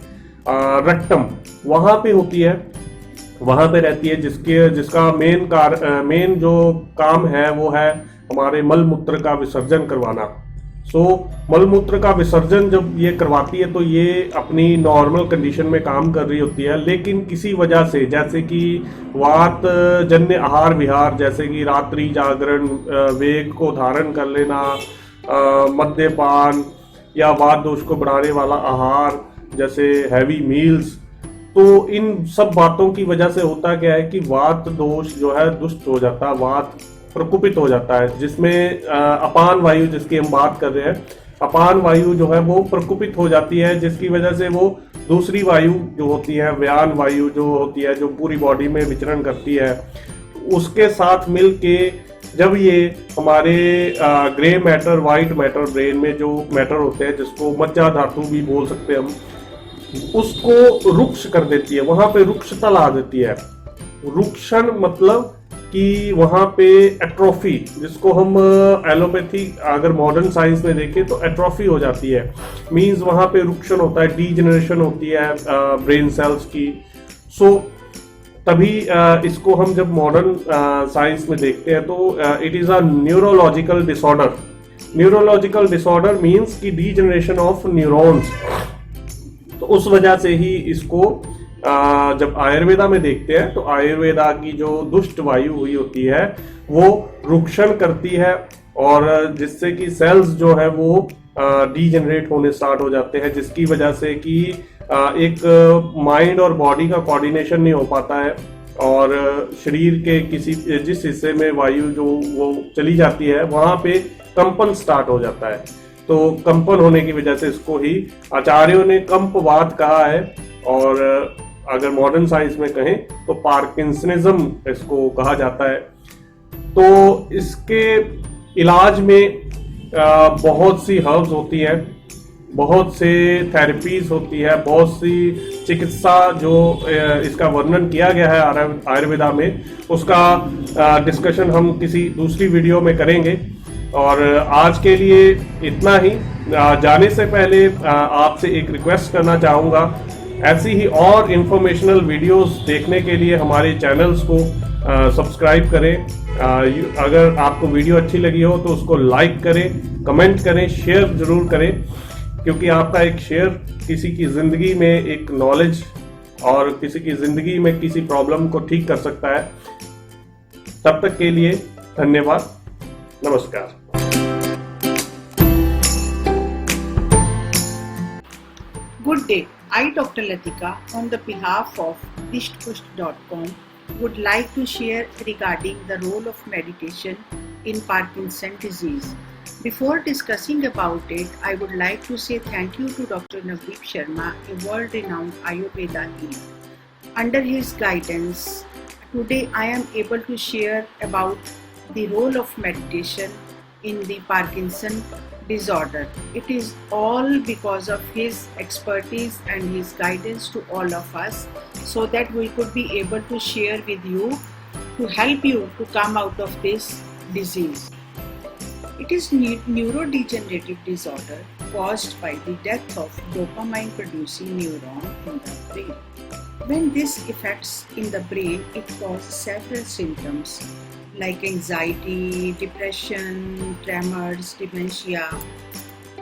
रक्तम, वहां पे होती है, वहां पे रहती है, जिसका मेन जो काम है वो है हमारे मल मूत्र का विसर्जन करवाना। मल मूत्र का विसर्जन जब ये करवाती है तो ये अपनी नॉर्मल कंडीशन में काम कर रही होती है, लेकिन किसी वजह से, जैसे कि वात जन्य आहार विहार, जैसे कि रात्रि जागरण, वेग को धारण कर लेना, मद्यपान या वात दोष को बढ़ाने वाला आहार जैसे हैवी मील्स, तो इन सब बातों की वजह से होता क्या है कि वात दोष जो है दुष्ट हो जाता है, वात प्रकोपित हो जाता है, जिसमें अपान वायु जिसकी हम बात कर रहे हैं, अपान वायु जो है वो प्रकोपित हो जाती है, जिसकी वजह से वो दूसरी वायु जो होती है, व्यान वायु जो होती है, जो पूरी बॉडी में विचरण करती है, उसके साथ मिल के जब ये हमारे grey matter, white matter, brain में जो मैटर होते हैं, जिसको मज्जा धातु भी बोल सकते हैं हम, उसको रुक्ष कर देती है, वहां पे रुक्षता ला देती है। रुक्षण मतलब कि वहाँ पे एट्रोफी, जिसको हम एलोपैथी अगर मॉडर्न साइंस में देखें तो एट्रोफी हो जाती है, मींस वहाँ पे रुक्शन होता है, डीजनरेशन होती है ब्रेन सेल्स की। सो तभी इसको हम जब मॉडर्न साइंस में देखते हैं तो it is a neurological disorder. Neurological disorder means कि डीजनरेशन ऑफ न्यूरॉन्स। तो उस वजह से ही इसको जब आयुर्वेदा में देखते हैं तो आयुर्वेदा की जो दुष्ट वायु हुई होती है वो रुक्षण करती है, और जिससे कि सेल्स जो है वो डीजनरेट होने स्टार्ट हो जाते हैं, जिसकी वजह से कि एक माइंड और बॉडी का कोऑर्डिनेशन नहीं हो पाता है, और शरीर के जिस हिस्से में वायु जो वो चली जाती है वहाँ पे कंपन स्टार्ट हो जाता है। तो कंपन होने की वजह से इसको ही आचार्यों ने कंपवात कहा है, और अगर मॉडर्न साइंस में कहें तो पार्किंसनिज्म इसको कहा जाता है। तो इसके इलाज में बहुत सी हर्ब्स होती हैं, बहुत से थेरेपीज होती है, बहुत सी चिकित्सा जो इसका वर्णन किया गया है आयुर्वेदा में, उसका डिस्कशन हम किसी दूसरी वीडियो में करेंगे। और आज के लिए इतना ही। जाने से पहले आपसे एक रिक्वेस्ट करना चाहूँगा, ऐसी ही और इंफॉर्मेशनल वीडियोस देखने के लिए हमारे चैनल्स को सब्सक्राइब करें। अगर आपको वीडियो अच्छी लगी हो तो उसको लाइक करें, कमेंट करें, शेयर जरूर करें, क्योंकि आपका एक शेयर किसी की ज़िंदगी में एक नॉलेज और किसी की ज़िंदगी में किसी प्रॉब्लम को ठीक कर सकता है। तब तक के लिए धन्यवाद, नमस्कार। Good day. I, Dr. Latika, on the behalf of rishtpush.com, would like to share regarding the role of meditation in Parkinson's disease. Before discussing about it, I would like to say thank you to Dr. Navdeep Sharma, a world-renowned Ayurveda healer. Under his guidance, today I am able to share about the role of meditation in the Parkinson's disorder. It is all because of his expertise and his guidance to all of us, so that we could be able to share with you to help you to come out of this disease. It is neurodegenerative disorder caused by the death of dopamine producing neuron in the brain. When this affects in the brain, it causes several symptoms like anxiety, depression, tremors, dementia.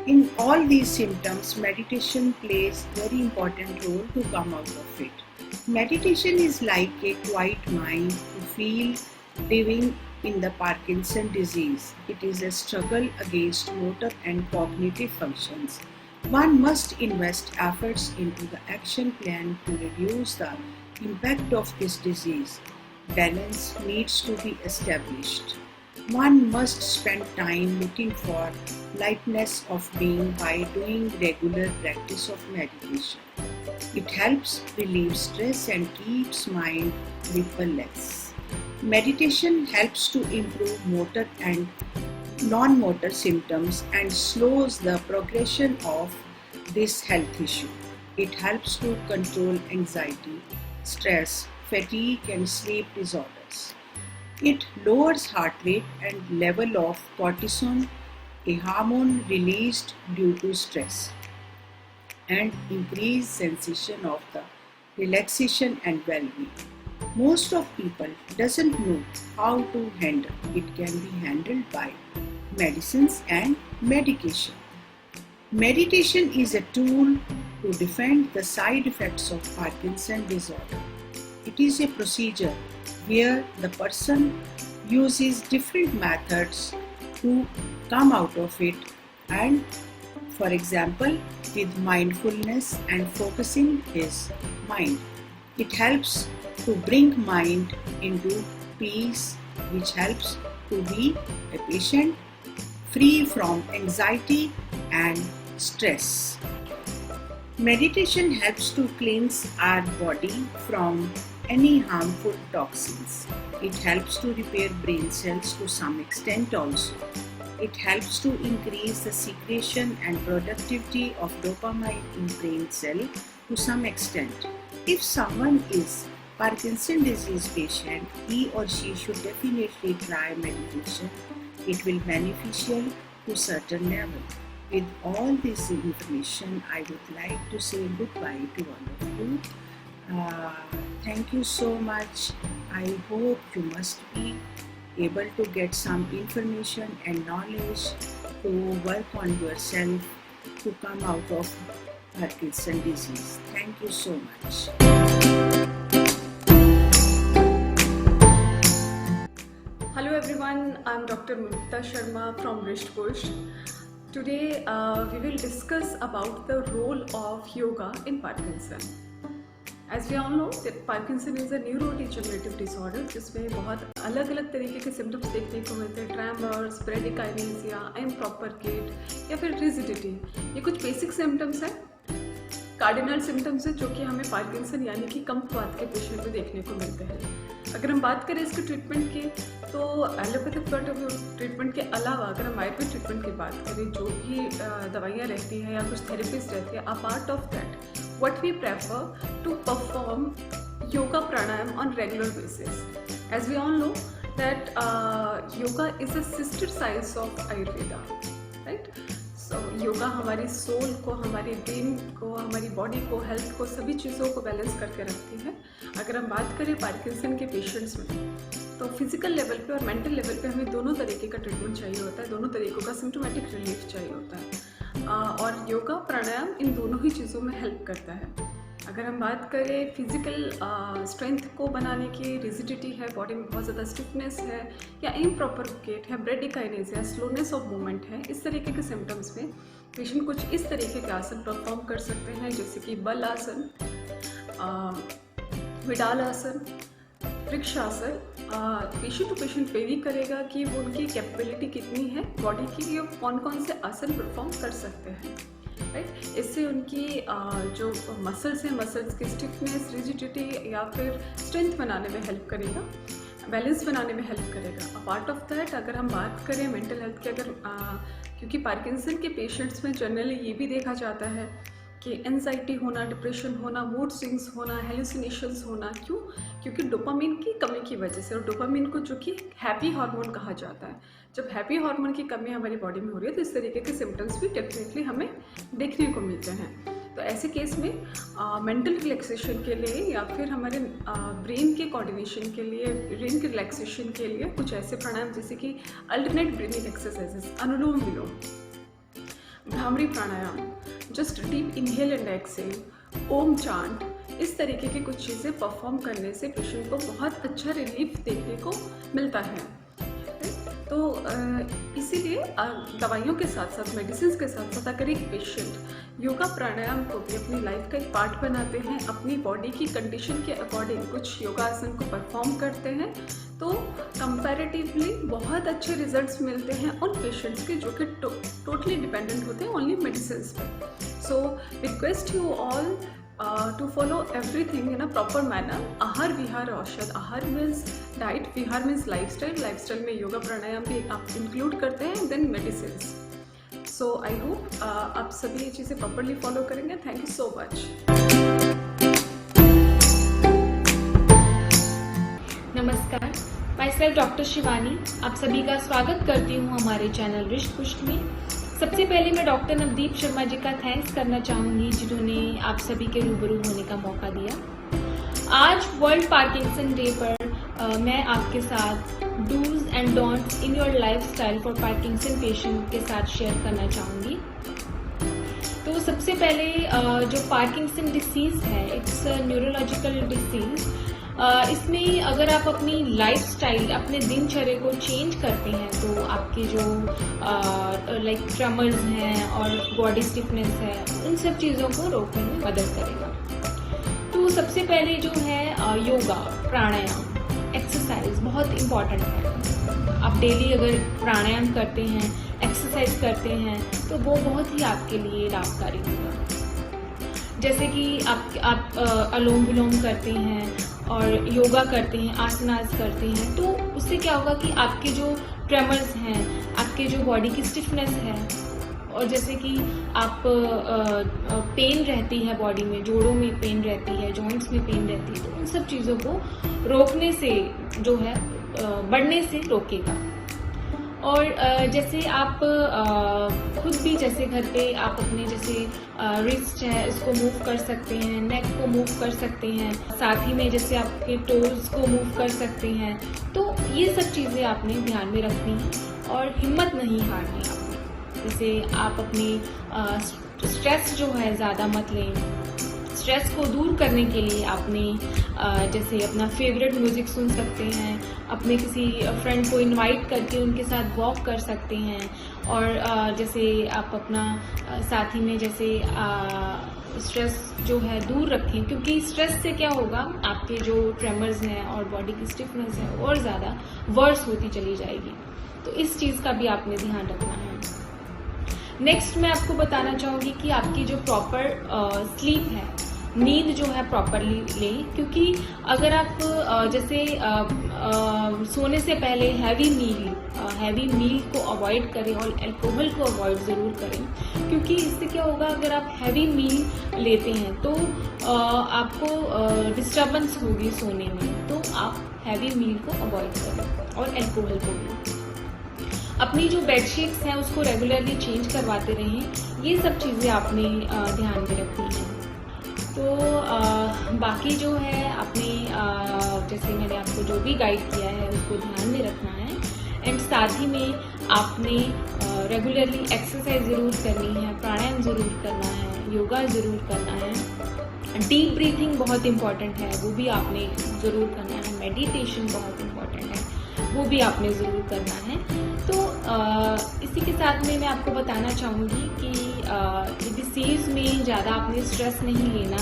In all these symptoms, meditation plays very important role to come out of it. Meditation is like a quiet mind to feel living in the Parkinson's disease. It is a struggle against motor and cognitive functions. One must invest efforts into the action plan to reduce the impact of this disease. Balance needs to be established. One must spend time looking for lightness of being by doing regular practice of meditation. It helps relieve stress and keeps mind liberated. Meditation helps to improve motor and non-motor symptoms and slows the progression of this health issue. It helps to control anxiety, stress, fatigue and sleep disorders. It lowers heart rate and level of cortisol, a hormone released due to stress, and increase sensation of the relaxation and well-being. Most of people doesn't know how to handle. It can be handled by medicines and medication. Meditation is a tool to defend the side effects of Parkinson's disorder. It is a procedure where the person uses different methods to come out of it, and for example with mindfulness and focusing his mind. It helps to bring mind into peace, which helps to be a patient free from anxiety and stress. Meditation helps to cleanse our body from any harmful toxins. It helps to repair brain cells to some extent also. It helps to increase the secretion and productivity of dopamine in brain cell to some extent. If someone is Parkinson disease patient, he or she should definitely try meditation. It will beneficial to certain level. With all this information, I would like to say goodbye to all of you. Thank you so much. I hope you must be able to get some information and knowledge to work on yourself to come out of Parkinson disease. Thank you so much. Hello everyone, I'm Dr. Mumita Sharma from Rishtpush. Today we will discuss about the role of yoga in Parkinson. As we all know that Parkinson is a neurodegenerative disorder जिसमें बहुत अलग अलग तरीके के symptoms देखने को मिलते हैं, ट्रैमर्स, ब्रेडिकाइनेसिया, इम्प्रॉपर गेट या फिर रिजिडिटी। ये कुछ बेसिक सिम्टम्स हैं, कार्डिनल सिम्टम्स है जो कि हमें पार्किंसन यानी कि कमख्वात के पेशेंट में देखने को मिलते हैं। अगर हम बात करें इसके ट्रीटमेंट की तो allopathic point of view treatment के अलावा अगर हम आयुर्वेद ट्रीटमेंट की बात करें, जो भी दवाइयाँ रहती हैं या कुछ थेरेपीज रहती है, apart of that what we prefer to perform yoga pranayam on regular basis. As we all know that yoga is a sister science of Ayurveda, right? So yoga हमारी सोल को, हमारी ब्रेन को, हमारी body को, health को, सभी चीज़ों को बैलेंस करके रखती है। अगर हम बात करें पार्किंसन के पेशेंट्स में तो फिजिकल लेवल पे और मेंटल लेवल पे हमें दोनों तरीके का ट्रीटमेंट चाहिए होता है, दोनों तरीकों का सिम्टोमेटिक रिलीफ चाहिए होता है और योगा प्राणायाम इन दोनों ही चीज़ों में हेल्प करता है। अगर हम बात करें फिजिकल स्ट्रेंथ को बनाने की, रिजिडिटी है, बॉडी में बहुत ज़्यादा स्टिफनेस है या इम्प्रॉपर गेट है, ब्रेडिकाइनेसिया, स्लोनेस ऑफ मूवमेंट है, इस तरीके के सिम्टम्स में पेशेंट कुछ इस तरीके के आसन परफॉर्म कर सकते हैं जैसे कि बल आसन, विडाल आसन, वृक्षासन। पेशेंट टू पेशेंट वेरी करेगा कि वो उनकी कैपेबिलिटी कितनी है बॉडी की, ये कौन कौन से आसन परफॉर्म कर सकते हैं, राइट। इससे उनकी जो मसल्स हैं, मसल्स की स्टिफनेस, रिजिडिटी या फिर स्ट्रेंथ बनाने में हेल्प करेगा, बैलेंस बनाने में हेल्प करेगा। अपार्ट ऑफ दैट अगर हम बात करें मेंटल हेल्थ की, अगर क्योंकि पार्किंसन के पेशेंट्स में जनरली ये भी देखा जाता है कि एंजाइटी होना, डिप्रेशन होना, मूड स्विंग्स होना, हेलुसिनेशंस होना, क्यों? क्योंकि डोपामिन की कमी की वजह से। और डोपामिन को जो कि हैप्पी हार्मोन कहा जाता है, जब हैप्पी हार्मोन की कमी हमारी बॉडी में हो रही है तो इस तरीके के सिम्टम्स भी डेफिनेटली हमें देखने को मिलते हैं। तो ऐसे केस में मेंटल रिलैक्सेशन के लिए या फिर हमारे ब्रेन के कोऑर्डिनेशन के लिए, ब्रेन के रिलैक्सेशन के लिए कुछ ऐसे प्राणायाम जैसे कि अल्टरनेट ब्रीथिंग एक्सरसाइजेस, अनुलोम विलोम, भ्रामरी प्राणायाम, just deep inhale and exhale, Om chant, इस तरीके की कुछ चीज़ें परफॉर्म करने से पेशेंट को बहुत अच्छा रिलीफ देखने को मिलता है। तो इसीलिए दवाइयों के साथ साथ, मेडिसिन के साथ साथ अगर एक पेशेंट योगा प्राणायाम को भी अपनी लाइफ का एक पार्ट बनाते हैं, अपनी बॉडी की कंडीशन के अकॉर्डिंग कुछ योगासन को परफॉर्म करते हैं, तो कंपैरेटिवली बहुत अच्छे रिजल्ट्स मिलते हैं उन पेशेंट्स के जो कि टोटली डिपेंडेंट होते हैं ओनली मेडिसिन पे। So request you all to follow everything in a proper manner. आहार विहार औषध, आहार मीन्स डाइट, विहार मीन्स लाइफस्टाइल, लाइफस्टाइल में योगा प्राणायाम भी आप इंक्लूड करते हैं, then medicine. So I hope आप सभी ये चीज़ें प्रॉपरली फॉलो करेंगे। Thank you so much. नमस्कार, माई सेल्फ डॉक्टर शिवानी आप सभी का स्वागत करती हूँ हमारे चैनल रिश्तपुश में। सबसे पहले मैं डॉक्टर नवदीप शर्मा जी का थैंक्स करना चाहूँगी जिन्होंने आप सभी के रूबरू होने का मौका दिया। आज वर्ल्ड पार्किंसन डे पर मैं आपके साथ dos and don'ts in your lifestyle for Parkinson patient के साथ शेयर करना चाहूँगी। तो सबसे पहले जो पार्किंसन डिसीज़ है, इट्स अ न्यूरोलॉजिकल डिसीज़। इसमें अगर आप अपनी लाइफस्टाइल, अपने दिनचर्या को चेंज करते हैं तो आपके जो लाइक ट्रमर्स हैं और बॉडी स्टिफनेस है, उन सब चीज़ों को रोकने में मदद करेगा। तो सबसे पहले जो है योगा, प्राणायाम, एक्सरसाइज बहुत इम्पॉर्टेंट है। आप डेली अगर प्राणायाम करते हैं, एक्सरसाइज करते हैं तो वो बहुत ही आपके लिए लाभकारी होगा। जैसे कि आप अनुलोम विलोम करते हैं और योगा करते हैं, आसनास करते हैं, तो उससे क्या होगा कि आपके जो ट्रेमर्स हैं, आपके जो बॉडी की स्टिफनेस है और जैसे कि आप पेन रहती है बॉडी में, जोड़ों में पेन रहती है, जॉइंट्स में पेन रहती है, तो उन सब चीज़ों को रोकने से जो है बढ़ने से रोकेगा। और जैसे आप खुद भी जैसे घर पे आप अपने जैसे रिस्ट है उसको मूव कर सकते हैं, नेक को मूव कर सकते हैं, साथ ही में जैसे आपके टोज को मूव कर सकते हैं। तो ये सब चीज़ें आपने ध्यान में रखनी है और हिम्मत नहीं हारनी आपने। जैसे आप अपनी स्ट्रेस जो है ज़्यादा मत लें। स्ट्रेस को दूर करने के लिए आपने जैसे अपना फेवरेट म्यूज़िक सुन सकते हैं, अपने किसी फ्रेंड को इनवाइट करके उनके साथ वॉक कर सकते हैं। और जैसे आप अपना साथी में जैसे स्ट्रेस जो है दूर रखें, क्योंकि स्ट्रेस से क्या होगा, आपके जो ट्रेमर्स हैं और बॉडी की स्टिफनेस है और ज़्यादा वर्स होती चली जाएगी। तो इस चीज़ का भी आपने ध्यान रखना है। नेक्स्ट मैं आपको बताना चाहूँगी कि आपकी जो प्रॉपर स्लीप है, नींद जो है प्रॉपरली लें, क्योंकि अगर आप जैसे सोने से पहले हैवी मील को अवॉइड करें और अल्कोहल को अवॉइड ज़रूर करें, क्योंकि इससे क्या होगा, अगर आप हैवी मील लेते हैं तो आपको डिस्टर्बेंस होगी सोने में, तो आप हैवी मील को अवॉइड करें और अल्कोहल को भी। अपनी जो बेडशीट्स हैं उसको रेगुलरली चेंज करवाते रहें। ये सब चीज़ें आपने ध्यान में रखनी है। तो बाकी जो है आपने जैसे मैंने आपको जो भी गाइड किया है उसको ध्यान में रखना है। एंड साथ ही में आपने रेगुलरली एक्सरसाइज ज़रूर करनी है, प्राणायाम ज़रूर करना है, योगा ज़रूर करना है, डीप ब्रीथिंग बहुत इम्पॉर्टेंट है, वो भी आपने ज़रूर करना है, मेडिटेशन बहुत इम्पॉर्टेंट है, वो भी आपने ज़रूर करना है। तो इसी के साथ में मैं आपको बताना चाहूँगी कि डिसीज़ में ज़्यादा आपने स्ट्रेस नहीं लेना,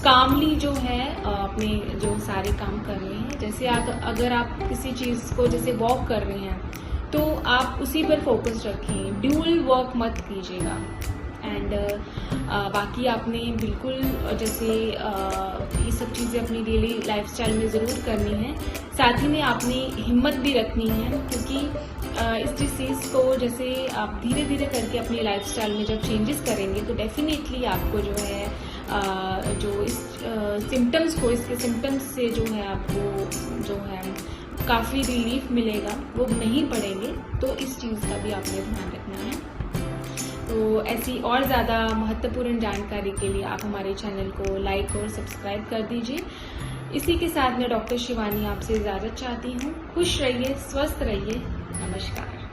कामली जो है अपने जो सारे काम करने हैं। जैसे अगर आप किसी चीज़ को जैसे वॉक कर रहे हैं तो आप उसी पर फोकस रखें, ड्यूल वर्क मत कीजिएगा। एंड बाकी आपने बिल्कुल जैसे ये सब चीज़ें अपनी डेली लाइफस्टाइल में ज़रूर करनी है। साथ ही में आपने हिम्मत भी रखनी है, क्योंकि इस डिसीज़ को जैसे आप धीरे धीरे करके अपनी लाइफस्टाइल में जब चेंजेस करेंगे तो डेफिनेटली आपको जो है जो इस इसके सिम्टम्स से जो है आपको जो है काफ़ी रिलीफ मिलेगा, वो नहीं पड़ेंगे। तो इस चीज़ का भी आपने ध्यान रखना है। तो ऐसी और ज़्यादा महत्वपूर्ण जानकारी के लिए आप हमारे चैनल को लाइक और सब्सक्राइब कर दीजिए। इसी के साथ मैं डॉक्टर शिवानी आपसे इजाज़त चाहती हूँ। खुश रहिए, स्वस्थ रहिए, नमस्कार।